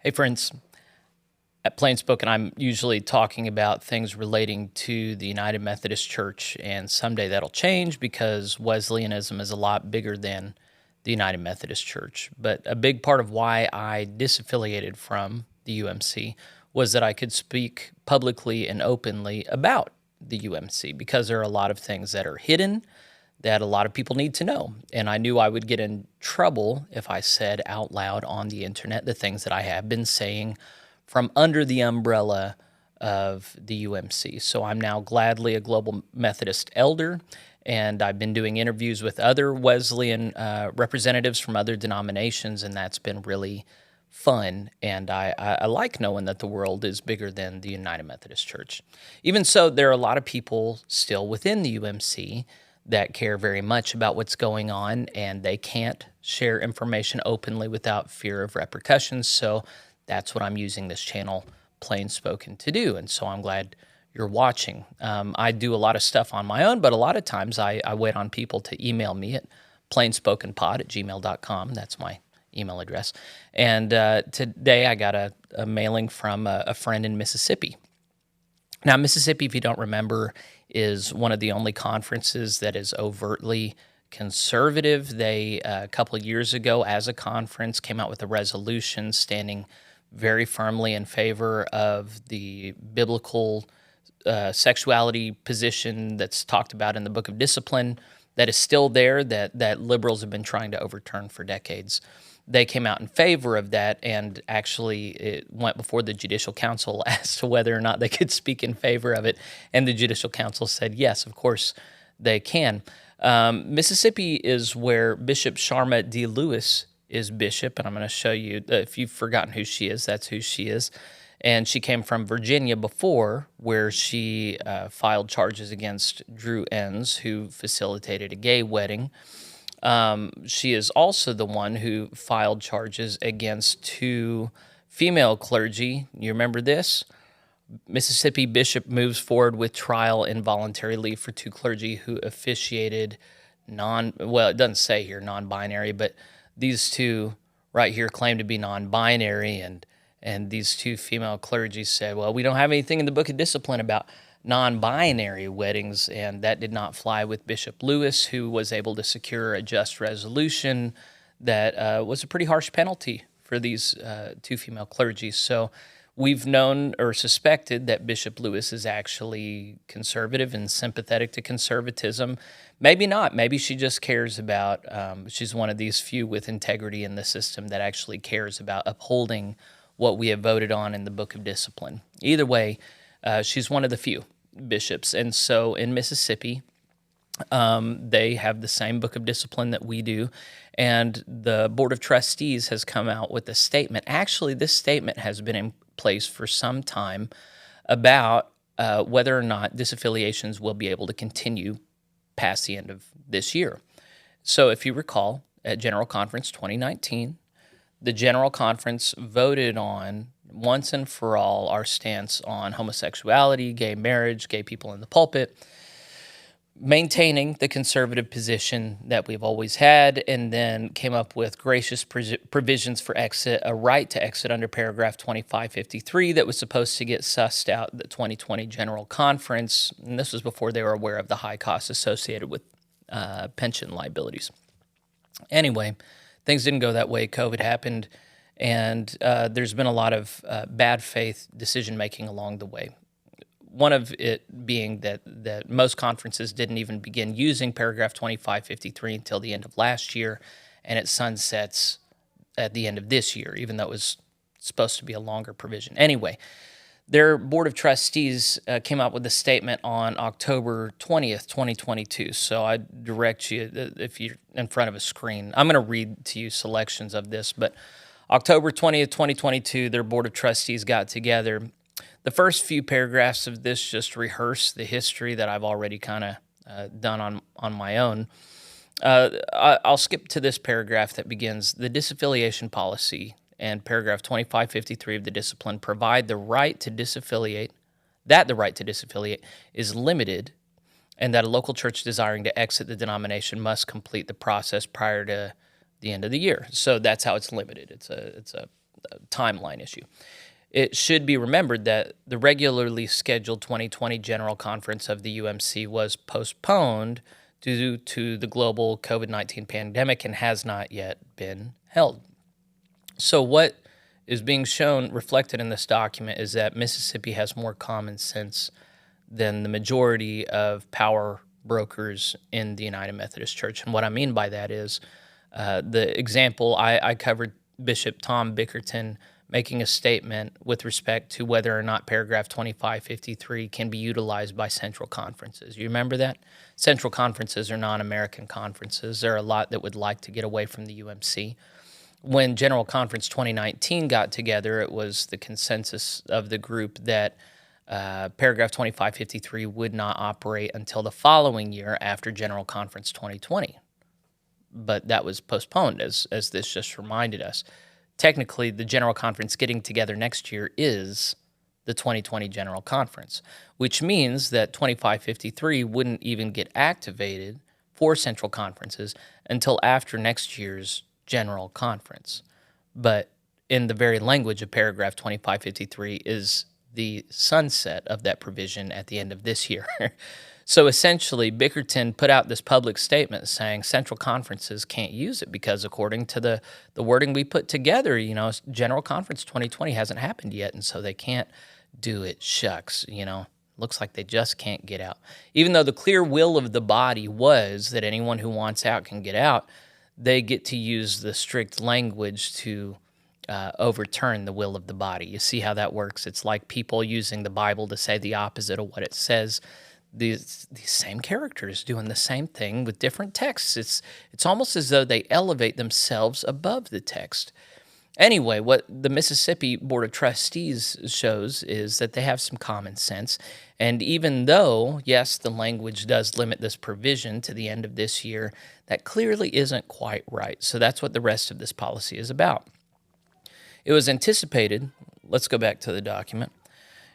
Hey, friends. At PlainSpoken, I'm usually talking about things relating to the United Methodist Church, and someday that'll change because Wesleyanism is a lot bigger than the United Methodist Church. But a big part of why I disaffiliated from the UMC was that I could speak publicly and openly about the UMC because there are a lot of things that are hidden that a lot of people need to know. And I knew I would get in trouble if I said out loud on the internet the things that I have been saying from under the umbrella of the UMC. So I'm now gladly a global Methodist elder, and I've been doing interviews with other Wesleyan representatives from other denominations, and that's been really fun. And I like knowing that the world is bigger than the United Methodist Church. Even so, there are a lot of people still within the UMC that care very much about what's going on, and they can't share information openly without fear of repercussions. So that's what I'm using this channel, PlainSpoken, to do. And so I'm glad you're watching. I do a lot of stuff on my own, but a lot of times I wait on people to email me at plainspokenpod@gmail.com. That's my email address. And today I got a mailing from a friend in Mississippi. Now, Mississippi, if you don't remember, is one of the only conferences that is overtly conservative. They, a couple of years ago, as a conference, came out with a resolution standing very firmly in favor of the biblical sexuality position that's talked about in the Book of Discipline that is still there, that liberals have been trying to overturn for decades. They came out in favor of that, and actually it went before the Judicial Council as to whether or not they could speak in favor of it, and the Judicial Council said, yes, of course they can. Mississippi is where Bishop Sharma D. Lewis is bishop, and I'm going to show you, if you've forgotten who she is, that's who she is. And she came from Virginia before, where she filed charges against Drew Enns, who facilitated a gay wedding. She is also the one who filed charges against two female clergy. You remember this? Mississippi bishop moves forward with trial and voluntary leave for two clergy who officiated well, it doesn't say here non-binary, but these two right here claim to be non-binary, and these two female clergy said, well, we don't have anything in the Book of Discipline about non-binary weddings, and that did not fly with Bishop Lewis, who was able to secure a just resolution that was a pretty harsh penalty for these two female clergy. So we've known or suspected that Bishop Lewis is actually conservative and sympathetic to conservatism. Maybe not. Maybe she just cares about, she's one of these few with integrity in the system that actually cares about upholding what we have voted on in the Book of Discipline. Either way, she's one of the few bishops. And so in Mississippi, they have the same Book of Discipline that we do. And the Board of Trustees has come out with a statement. Actually, this statement has been in place for some time about whether or not disaffiliations will be able to continue past the end of this year. So if you recall, at General Conference 2019, the General Conference voted on once and for all our stance on homosexuality, gay marriage, gay people in the pulpit, maintaining the conservative position that we've always had, and then came up with gracious provisions for exit, a right to exit under paragraph 2553 that was supposed to get sussed out at the 2020 General Conference, and this was before they were aware of the high costs associated with pension liabilities. Anyway, things didn't go that way. COVID happened, and there's been a lot of bad faith decision-making along the way. One of it being that most conferences didn't even begin using paragraph 2553 until the end of last year, and it sunsets at the end of this year, even though it was supposed to be a longer provision. Anyway, their Board of Trustees came out with a statement on October 20th, 2022. So I direct you, if you're in front of a screen, I'm going to read to you selections of this, but October 20th, 2022, their Board of Trustees got together. The first few paragraphs of this just rehearse the history that I've already kind of done on my own. I'll skip to this paragraph that begins, the disaffiliation policy and paragraph 2553 of the discipline provide the right to disaffiliate, that the right to disaffiliate is limited, and that a local church desiring to exit the denomination must complete the process prior to the end of the year. So that's how it's limited. It's a timeline issue. It should be remembered that the regularly scheduled 2020 General Conference of the UMC was postponed due to the global COVID-19 pandemic and has not yet been held. So what is being shown, reflected in this document, is that Mississippi has more common sense than the majority of power brokers in the United Methodist Church. And what I mean by that is the example I covered Bishop Tom Bickerton making a statement with respect to whether or not paragraph 2553 can be utilized by central conferences. You remember that? Central conferences are non-American conferences. There are a lot that would like to get away from the UMC. When General Conference 2019 got together, it was the consensus of the group that paragraph 2553 would not operate until the following year after General Conference 2020. But that was postponed, as this just reminded us. Technically, the General Conference getting together next year is the 2020 General Conference, which means that 2553 wouldn't even get activated for central conferences until after next year's General Conference. But in the very language of paragraph 2553 is the sunset of that provision at the end of this year. So essentially, Bickerton put out this public statement saying central conferences can't use it because according to the wording we put together, General Conference 2020 hasn't happened yet, and so they can't do it. Shucks, looks like they just can't get out. Even though the clear will of the body was that anyone who wants out can get out, they get to use the strict language to overturn the will of the body. You see how that works? It's like people using the Bible to say the opposite of what it says. These same characters doing the same thing with different texts. It's almost as though they elevate themselves above the text. Anyway, what the Mississippi Board of Trustees shows is that they have some common sense. And even though, yes, the language does limit this provision to the end of this year, that clearly isn't quite right. So that's what the rest of this policy is about. It was anticipated, let's go back to the document.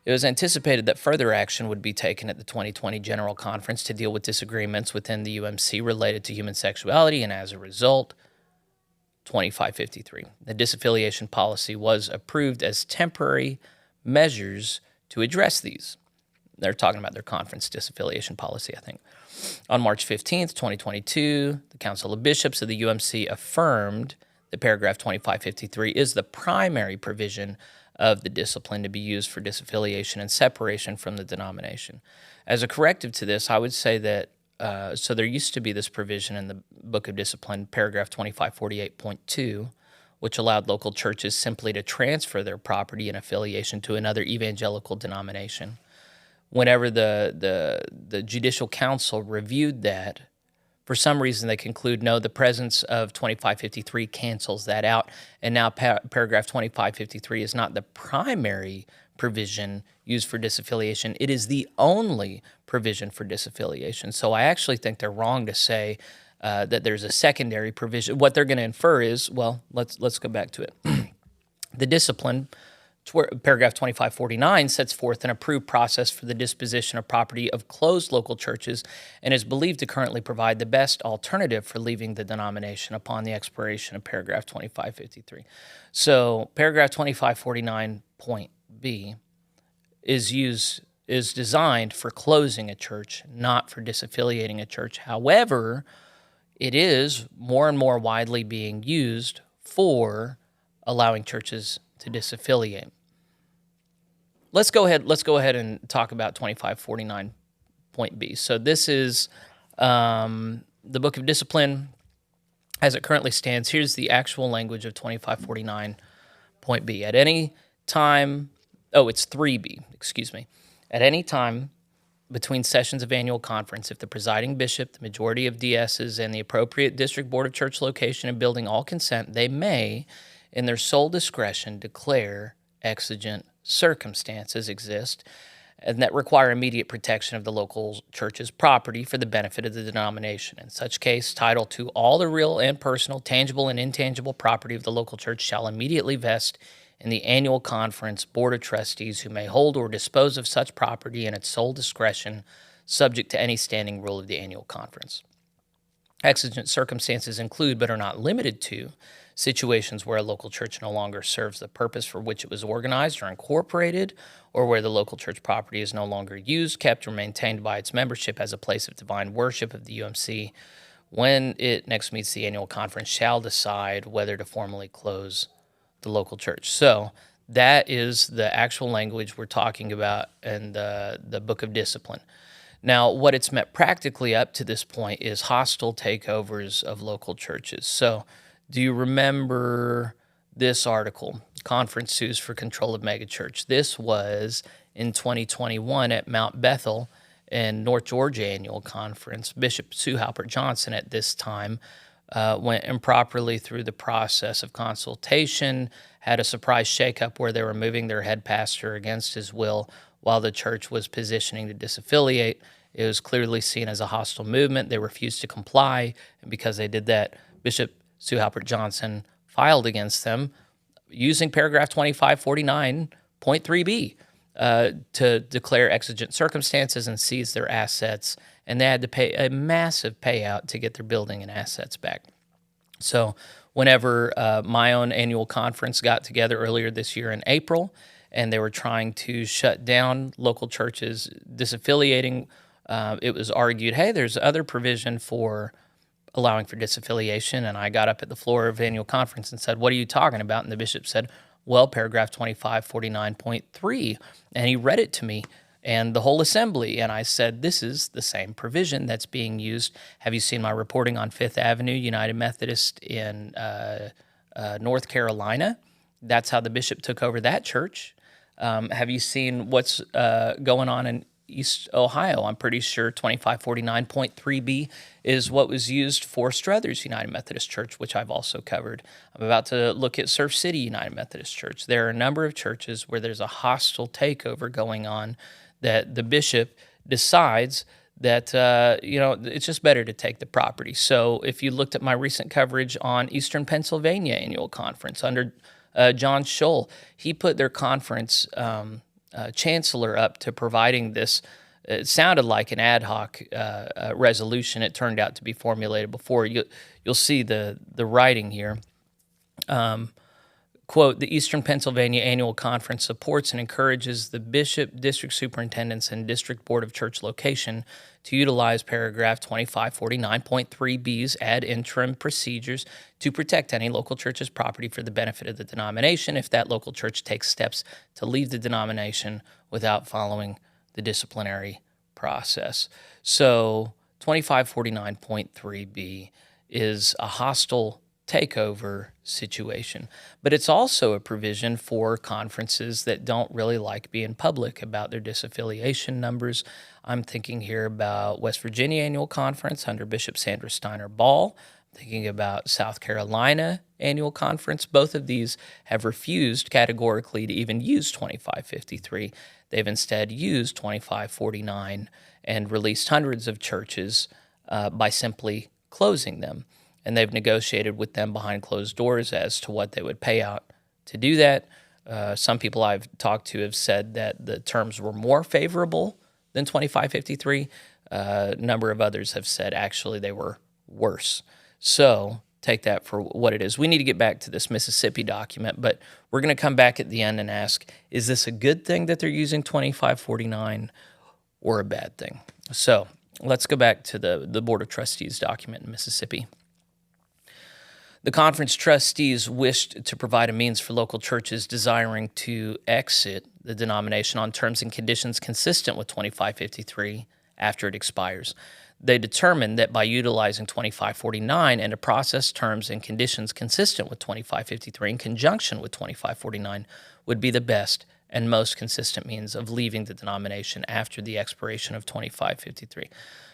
It was anticipated that further action would be taken at the 2020 General Conference to deal with disagreements within the UMC related to human sexuality, and as a result, 2553. The disaffiliation policy was approved as temporary measures to address these. They're talking about their conference disaffiliation policy, I think. On March 15th, 2022, the Council of Bishops of the UMC affirmed that paragraph 2553 is the primary provision of the discipline to be used for disaffiliation and separation from the denomination. As a corrective to this, I would say that, so there used to be this provision in the Book of Discipline, paragraph 2548.2, which allowed local churches simply to transfer their property and affiliation to another evangelical denomination. Whenever the Judicial Council reviewed that, for some reason, they conclude, no, the presence of 2553 cancels that out, and now paragraph 2553 is not the primary provision used for disaffiliation. It is the only provision for disaffiliation. So I actually think they're wrong to say that there's a secondary provision. What they're going to infer is, well, let's go back to it. The discipline, paragraph 2549, sets forth an approved process for the disposition of property of closed local churches and is believed to currently provide the best alternative for leaving the denomination upon the expiration of paragraph 2553. So paragraph 2549.b is designed for closing a church, not for disaffiliating a church. However, it is more and more widely being used for allowing churches to disaffiliate. Let's go ahead and talk about 2549.b. So this is the Book of Discipline as it currently stands. Here's the actual language of 2549.b. At any time, it's 3b, excuse me. At any time between sessions of annual conference, if the presiding bishop, the majority of DSs, and the appropriate district board of church location and building all consent, they may, in their sole discretion, declare exigent circumstances exist and that require immediate protection of the local church's property for the benefit of the denomination. In such case, title to all the real and personal, tangible and intangible property of the local church shall immediately vest in the annual conference board of trustees, who may hold or dispose of such property in its sole discretion, subject to any standing rule of the annual conference. Exigent circumstances include, but are not limited to, situations where a local church no longer serves the purpose for which it was organized or incorporated, or where the local church property is no longer used, kept, or maintained by its membership as a place of divine worship of the UMC, when it next meets the annual conference, shall decide whether to formally close the local church. So that is the actual language we're talking about in the Book of Discipline. Now, what it's meant practically up to this point is hostile takeovers of local churches. So, do you remember this article, Conference Sues for Control of Megachurch? This was in 2021 at Mount Bethel in North Georgia Annual Conference. Bishop Sue Halpert Johnson at this time went improperly through the process of consultation, had a surprise shakeup where they were moving their head pastor against his will while the church was positioning to disaffiliate. It was clearly seen as a hostile movement. They refused to comply, and because they did that, Bishop Sue Halpert Johnson filed against them using paragraph 2549.3b to declare exigent circumstances and seize their assets, and they had to pay a massive payout to get their building and assets back. So whenever my own annual conference got together earlier this year in April, and they were trying to shut down local churches, disaffiliating, it was argued, hey, there's other provision for allowing for disaffiliation. And I got up at the floor of annual conference and said, what are you talking about? And the bishop said, well, paragraph 2549.3. And he read it to me and the whole assembly. And I said, this is the same provision that's being used. Have you seen my reporting on Fifth Avenue United Methodist in North Carolina? That's how the bishop took over that church. Have you seen what's going on in East Ohio? I'm pretty sure 2549.3b is what was used for Struthers United Methodist Church, which I've also covered. I'm about to look at Surf City United Methodist Church. There are a number of churches where there's a hostile takeover going on that the bishop decides that, it's just better to take the property. So if you looked at my recent coverage on Eastern Pennsylvania Annual Conference under John Scholl, he put their conference chancellor up to providing this. It sounded like an ad hoc resolution. It turned out to be formulated before. You'll see the writing here. Quote, the Eastern Pennsylvania Annual Conference supports and encourages the bishop, district superintendents, and district board of church location to utilize paragraph 2549.3b's ad interim procedures to protect any local church's property for the benefit of the denomination if that local church takes steps to leave the denomination without following the disciplinary process. So 2549.3b is a hostile takeover situation, but it's also a provision for conferences that don't really like being public about their disaffiliation numbers. I'm thinking here about West Virginia Annual Conference under Bishop Sandra Steiner Ball. I'm thinking about South Carolina Annual Conference. Both of these have refused categorically to even use 2553. They've instead used 2549 and released hundreds of churches by simply closing them. And they've negotiated with them behind closed doors as to what they would pay out to do that. Some people I've talked to have said that the terms were more favorable than 2553. A number of others have said actually they were worse. So take that for what it is. We need to get back to this Mississippi document, but we're going to come back at the end and ask, is this a good thing that they're using 2549 or a bad thing? So let's go back to the Board of Trustees document in Mississippi. The conference trustees wished to provide a means for local churches desiring to exit the denomination on terms and conditions consistent with 2553 after it expires. They determined that by utilizing 2549 and to process terms and conditions consistent with 2553 in conjunction with 2549 would be the best and most consistent means of leaving the denomination after the expiration of 2553.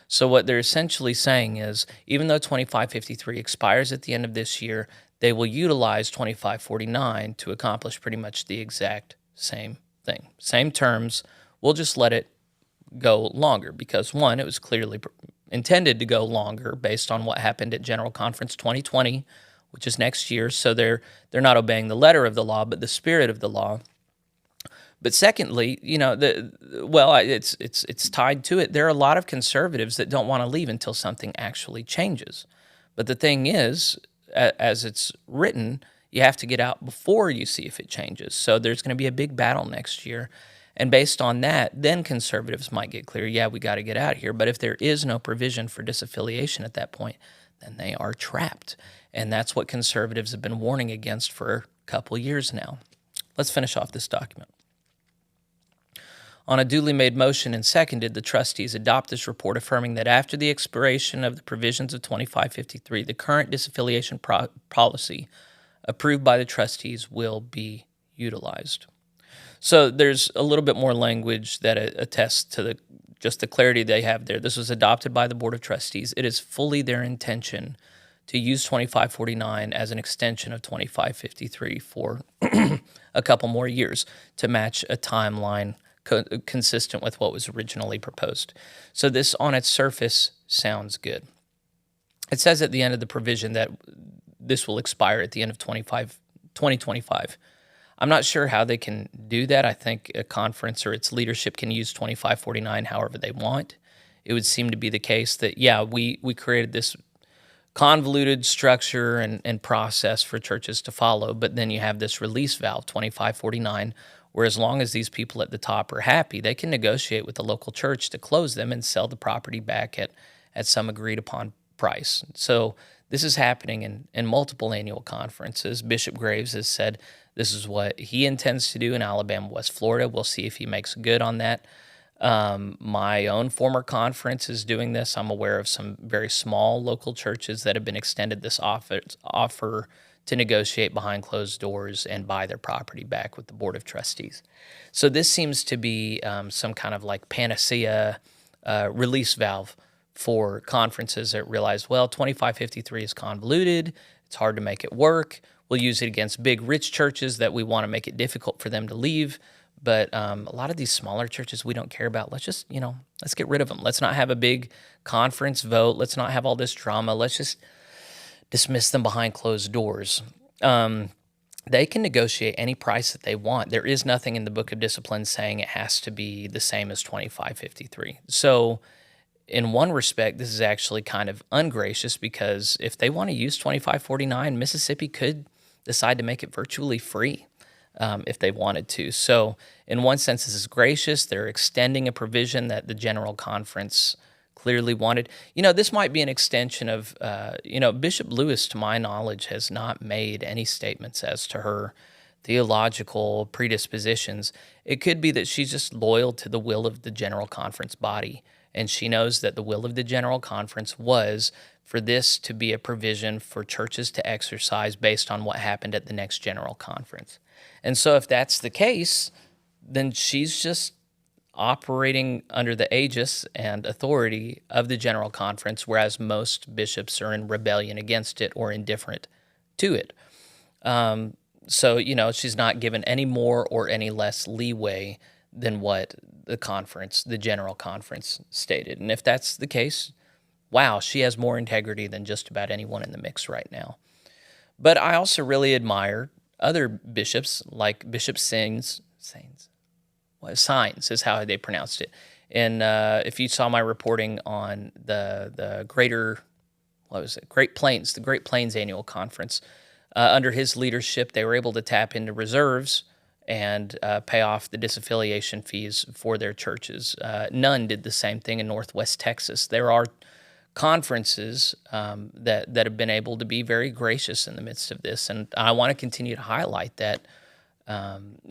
So what they're essentially saying is, even though 2553 expires at the end of this year, they will utilize 2549 to accomplish pretty much the exact same thing. Same terms, we'll just let it go longer because, one, it was clearly intended to go longer based on what happened at General Conference 2020, which is next year, so they're not obeying the letter of the law, but the spirit of the law. But secondly, it's tied to it. There are a lot of conservatives that don't want to leave until something actually changes. But the thing is, as it's written, you have to get out before you see if it changes. So there's going to be a big battle next year. And based on that, then conservatives might get clear, yeah, we got to get out of here. But if there is no provision for disaffiliation at that point, then they are trapped. And that's what conservatives have been warning against for a couple years now. Let's finish off this document. On a duly made motion and seconded, the trustees adopt this report affirming that after the expiration of the provisions of 2553, the current disaffiliation policy approved by the trustees will be utilized. So there's a little bit more language that attests to just the clarity they have there. This was adopted by the Board of Trustees. It is fully their intention to use 2549 as an extension of 2553 for a couple more years to match a timeline consistent with what was originally proposed. So this on its surface sounds good. It says at the end of the provision that this will expire at the end of 2025. I'm not sure how they can do that. I think a conference or its leadership can use 2549 however they want. It would seem to be the case that, yeah, we created this convoluted structure and process for churches to follow, but then you have this release valve, 2549, where as long as these people at the top are happy, they can negotiate with the local church to close them and sell the property back at some agreed upon price. So this is happening in multiple annual conferences. Bishop Graves has said this is what he intends to do in Alabama, West Florida. We'll see if he makes good on that. My own former conference is doing this. I'm aware of some very small local churches that have been extended this offer to negotiate behind closed doors and buy their property back with the Board of Trustees. So this seems to be some kind of like panacea release valve for conferences that realize, well, 2553 is convoluted. It's hard to make it work. We'll use it against big, rich churches that we want to make it difficult for them to leave. But a lot of these smaller churches we don't care about. Let's just, let's get rid of them. Let's not have a big conference vote. Let's not have all this drama. Let's just dismiss them behind closed doors. They can negotiate any price that they want. There is nothing in the Book of Discipline saying it has to be the same as 2553. So in one respect, this is actually kind of ungracious because if they want to use 2549, Mississippi could decide to make it virtually free if they wanted to. So in one sense, this is gracious. They're extending a provision that the General Conference clearly wanted. This might be an extension of, Bishop Lewis, to my knowledge, has not made any statements as to her theological predispositions. It could be that she's just loyal to the will of the General Conference body, and she knows that the will of the General Conference was for this to be a provision for churches to exercise based on what happened at the next General Conference. And so if that's the case, then she's just operating under the aegis and authority of the General Conference, whereas most bishops are in rebellion against it or indifferent to it. So, she's not given any more or any less leeway than what the General Conference stated. And if that's the case, wow, she has more integrity than just about anyone in the mix right now. But I also really admire other bishops, like Bishop Sines is how they pronounced it. And if you saw my reporting on the Great Plains Annual Conference, under his leadership, they were able to tap into reserves and pay off the disaffiliation fees for their churches. None did the same thing in Northwest Texas. There are conferences that have been able to be very gracious in the midst of this, and I want to continue to highlight that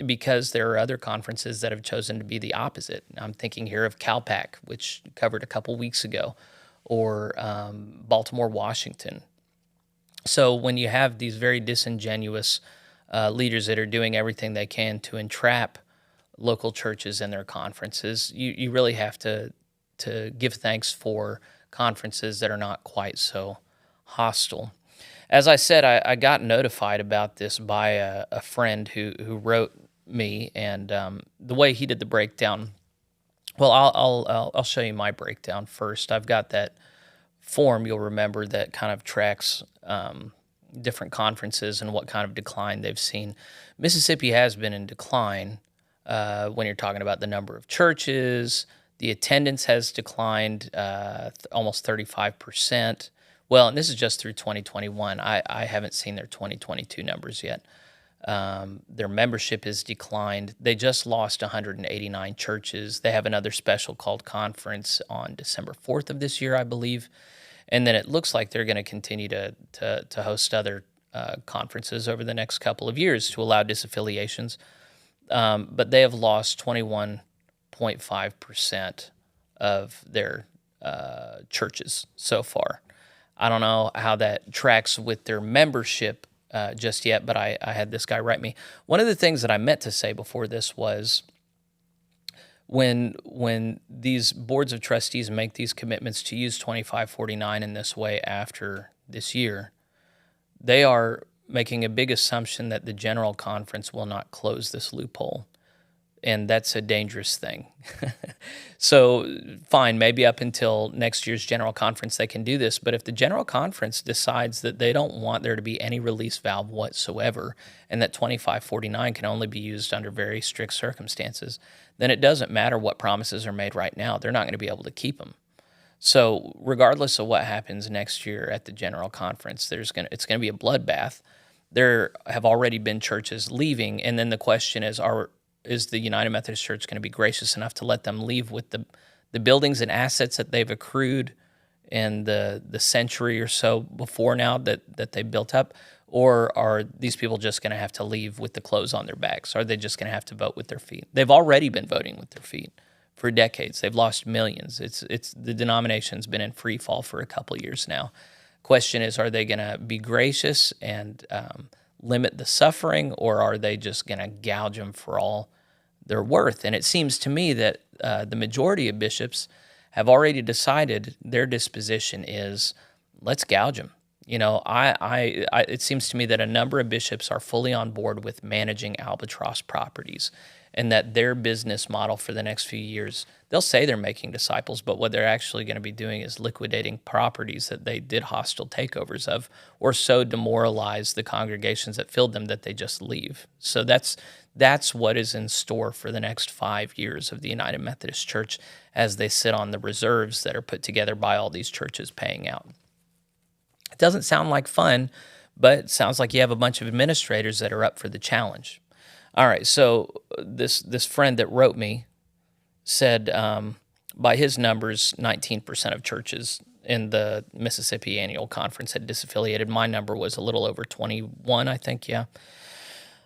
because there are other conferences that have chosen to be the opposite. I'm thinking here of CalPAC, which covered a couple weeks ago, or Baltimore, Washington. So when you have these very disingenuous leaders that are doing everything they can to entrap local churches in their conferences, you really have to give thanks for conferences that are not quite so hostile. As I said, I got notified about this by a friend who wrote me, and the way he did the breakdown. Well, I'll show you my breakdown first. I've got that form, you'll remember, that kind of tracks different conferences and what kind of decline they've seen. Mississippi has been in decline when you're talking about the number of churches. The attendance has declined almost 35%, Well, and this is just through 2021. I haven't seen their 2022 numbers yet. Their membership has declined. They just lost 189 churches. They have another special called conference on December 4th of this year, I believe. And then it looks like they're going to continue to host other conferences over the next couple of years to allow disaffiliations. But they have lost 21.5% of their churches so far. I don't know how that tracks with their membership just yet, but I had this guy write me. One of the things that I meant to say before this was when these boards of trustees make these commitments to use 2549 in this way after this year, they are making a big assumption that the General Conference will not close this loophole. And that's a dangerous thing. So fine, maybe up until next year's General Conference they can do this, but if the General Conference decides that they don't want there to be any release valve whatsoever and that 2549 can only be used under very strict circumstances, then it doesn't matter what promises are made right now. They're not going to be able to keep them. So regardless of what happens next year at the General Conference, it's going to be a bloodbath. There have already been churches leaving, and then the question is the United Methodist Church going to be gracious enough to let them leave with the buildings and assets that they've accrued in the century or so before now that they built up? Or are these people just going to have to leave with the clothes on their backs? Are they just going to have to vote with their feet? They've already been voting with their feet for decades. They've lost millions. It's the denomination's been in free fall for a couple of years now. Question is, are they going to be gracious and limit the suffering, or are they just going to gouge them for all they're worth? And it seems to me that the majority of bishops have already decided their disposition is, let's gouge them. You know, it seems to me that a number of bishops are fully on board with managing albatross properties, and that their business model for the next few years, they'll say they're making disciples, but what they're actually going to be doing is liquidating properties that they did hostile takeovers of, or so demoralize the congregations that filled them that they just leave. So that's what is in store for the next 5 years of the United Methodist Church as they sit on the reserves that are put together by all these churches paying out. It doesn't sound like fun, but it sounds like you have a bunch of administrators that are up for the challenge. All right, so this friend that wrote me said, by his numbers, 19% of churches in the Mississippi Annual Conference had disaffiliated. My number was a little over 21, I think, yeah.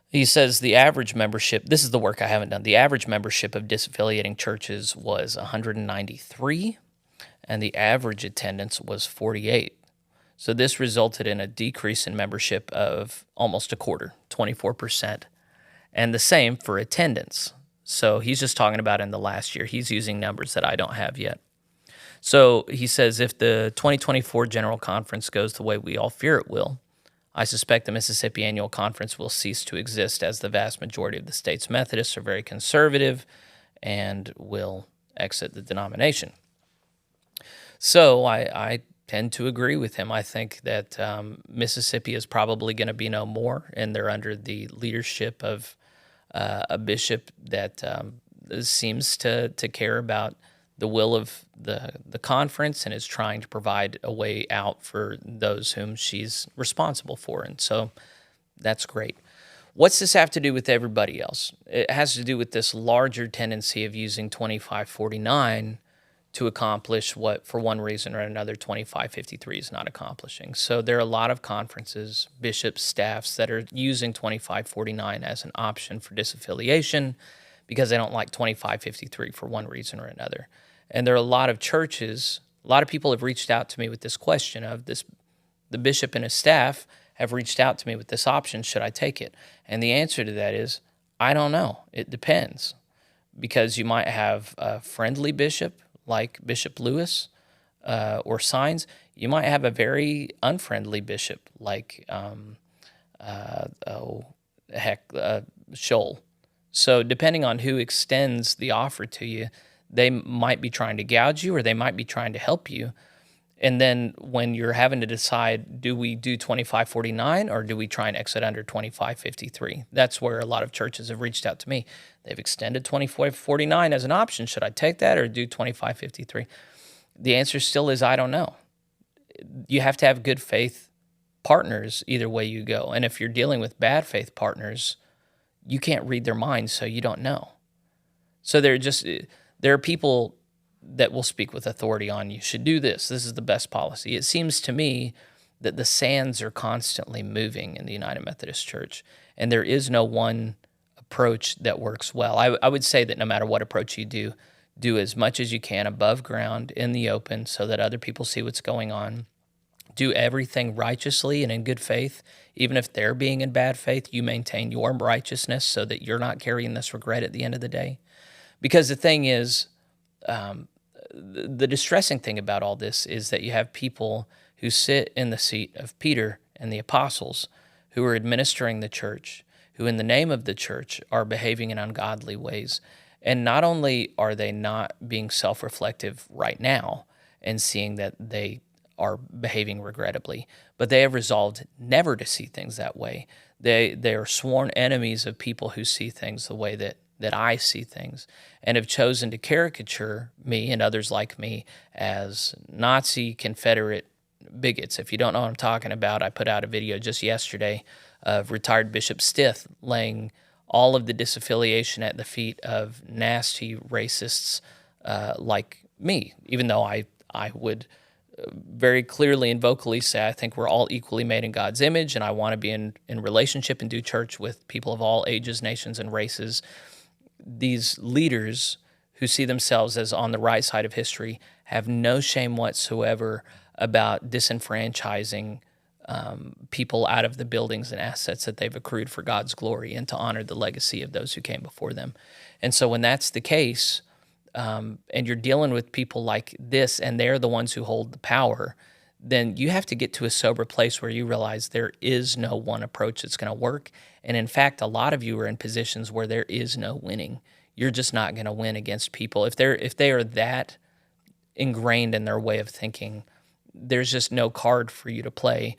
He says the average membership, this is the work I haven't done, the average membership of disaffiliating churches was 193, and the average attendance was 48. So this resulted in a decrease in membership of almost a quarter, 24%, and the same for attendance. So he's just talking about in the last year. He's using numbers that I don't have yet. So he says if the 2024 General Conference goes the way we all fear it will, I suspect the Mississippi Annual Conference will cease to exist, as the vast majority of the state's Methodists are very conservative and will exit the denomination. So I tend to agree with him. I think that Mississippi is probably going to be no more, and they're under the leadership of a bishop that seems to care about the will of the conference and is trying to provide a way out for those whom she's responsible for. And so that's great. What's this have to do with everybody else? It has to do with this larger tendency of using 2549 to accomplish what, for one reason or another, 2553 is not accomplishing. So there are a lot of conferences, bishops, staffs that are using 2549 as an option for disaffiliation because they don't like 2553 for one reason or another. And there are a lot of churches, a lot of people have reached out to me with this question of this, the bishop and his staff have reached out to me with this option, should I take it? And the answer to that is, I don't know. It depends. Because you might have a friendly bishop like Bishop Lewis or Signs. You might have a very unfriendly bishop like Scholl. So depending on who extends the offer to you, they might be trying to gouge you or they might be trying to help you. And then when you're having to decide, do we do 2549 or do we try and exit under 2553? That's where a lot of churches have reached out to me. They've extended 2549 as an option. Should I take that or do 2553? The answer still is, I don't know. you have to have good faith partners either way you go. And if you're dealing with bad faith partners, you can't read their minds, so you don't know. So there are people that will speak with authority on you should do this. This is the best policy. It seems to me that the sands are constantly moving in the United Methodist Church, and there is no one approach that works well. I would say that no matter what approach you do as much as you can above ground in the open so that other people see what's going on. Do everything righteously and in good faith. Even if they're being in bad faith, you maintain your righteousness so that you're not carrying this regret at the end of the day. Because the thing is, the distressing thing about all this is that you have people who sit in the seat of Peter and the apostles who are administering the church, who in the name of the church are behaving in ungodly ways. And not only are they not being self-reflective right now and seeing that they are behaving regrettably, but they have resolved never to see things that way. They are sworn enemies of people who see things the way that I see things, and have chosen to caricature me and others like me as Nazi Confederate bigots. If you don't know what I'm talking about, I put out a video just yesterday of retired Bishop Stith laying all of the disaffiliation at the feet of nasty racists like me, even though I would very clearly and vocally say I think we're all equally made in God's image, and I want to be in relationship and do church with people of all ages, nations, and races. These leaders who see themselves as on the right side of history have no shame whatsoever about disenfranchising people out of the buildings and assets that they've accrued for God's glory and to honor the legacy of those who came before them. And so when that's the case, and you're dealing with people like this and they're the ones who hold the power, then you have to get to a sober place where you realize there is no one approach that's going to work. And in fact, a lot of you are in positions where there is no winning. You're just not going to win against people. If they are that ingrained in their way of thinking, there's just no card for you to play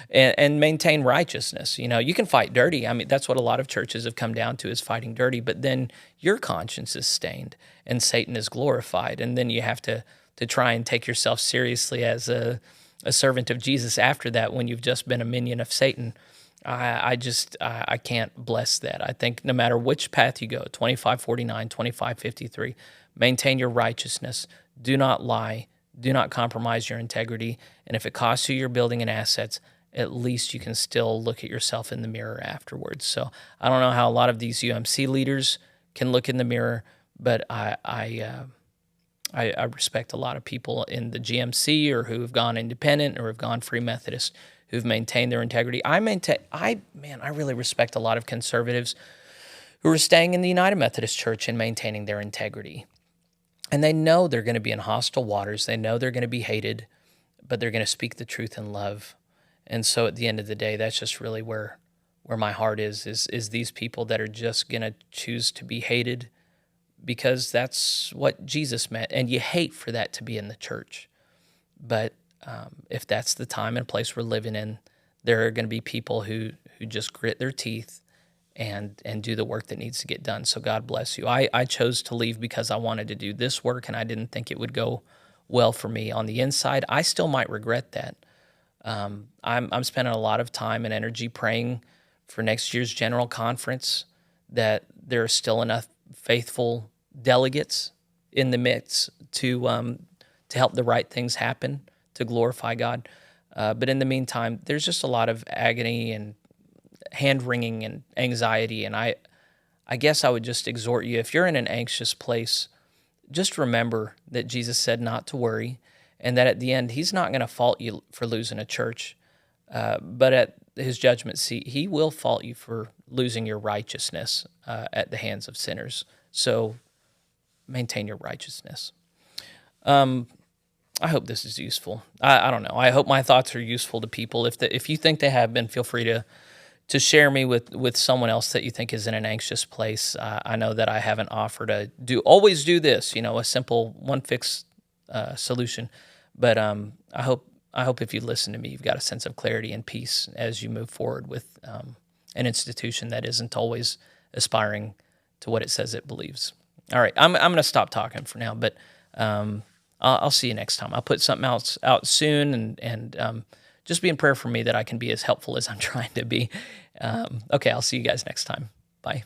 and maintain righteousness. You know, you can fight dirty. I mean, that's what a lot of churches have come down to, is fighting dirty. But then your conscience is stained and Satan is glorified. And then you have to try and take yourself seriously as a servant of Jesus after that, when you've just been a minion of Satan. I can't bless that. I think no matter which path you go, 2549, 2553, maintain your righteousness. Do not lie. Do not compromise your integrity. And if it costs you your building and assets, at least you can still look at yourself in the mirror afterwards. So I don't know how a lot of these UMC leaders can look in the mirror, but I respect a lot of people in the GMC or who have gone independent or have gone Free Methodist who've maintained their integrity. I really respect a lot of conservatives who are staying in the United Methodist Church and maintaining their integrity. And they know they're going to be in hostile waters. They know they're going to be hated, but they're going to speak the truth in love. And so at the end of the day, that's just really where my heart is these people that are just going to choose to be hated because that's what Jesus meant. And you hate for that to be in the church. But if that's the time and place we're living in, there are going to be people who just grit their teeth and do the work that needs to get done. So God bless you. I chose to leave because I wanted to do this work, and I didn't think it would go well for me on the inside. I still might regret that. I'm spending a lot of time and energy praying for next year's general conference that there are still enough faithful delegates in the midst to help the right things happen, to glorify God. But in the meantime, there's just a lot of agony and hand-wringing and anxiety, and I guess I would just exhort you, if you're in an anxious place, just remember that Jesus said not to worry, and that at the end, he's not going to fault you for losing a church, but at his judgment seat, he will fault you for losing your righteousness at the hands of sinners. So maintain your righteousness. I hope this is useful. I don't know. I hope my thoughts are useful to people. If you think they have been, feel free to share me with someone else that you think is in an anxious place. I know that I haven't offered always do this, a simple one fix solution. But I hope if you listen to me, you've got a sense of clarity and peace as you move forward with an institution that isn't always aspiring to what it says it believes. All right, I'm going to stop talking for now, but I'll see you next time. I'll put something else out soon, and just be in prayer for me that I can be as helpful as I'm trying to be. Okay, I'll see you guys next time. Bye.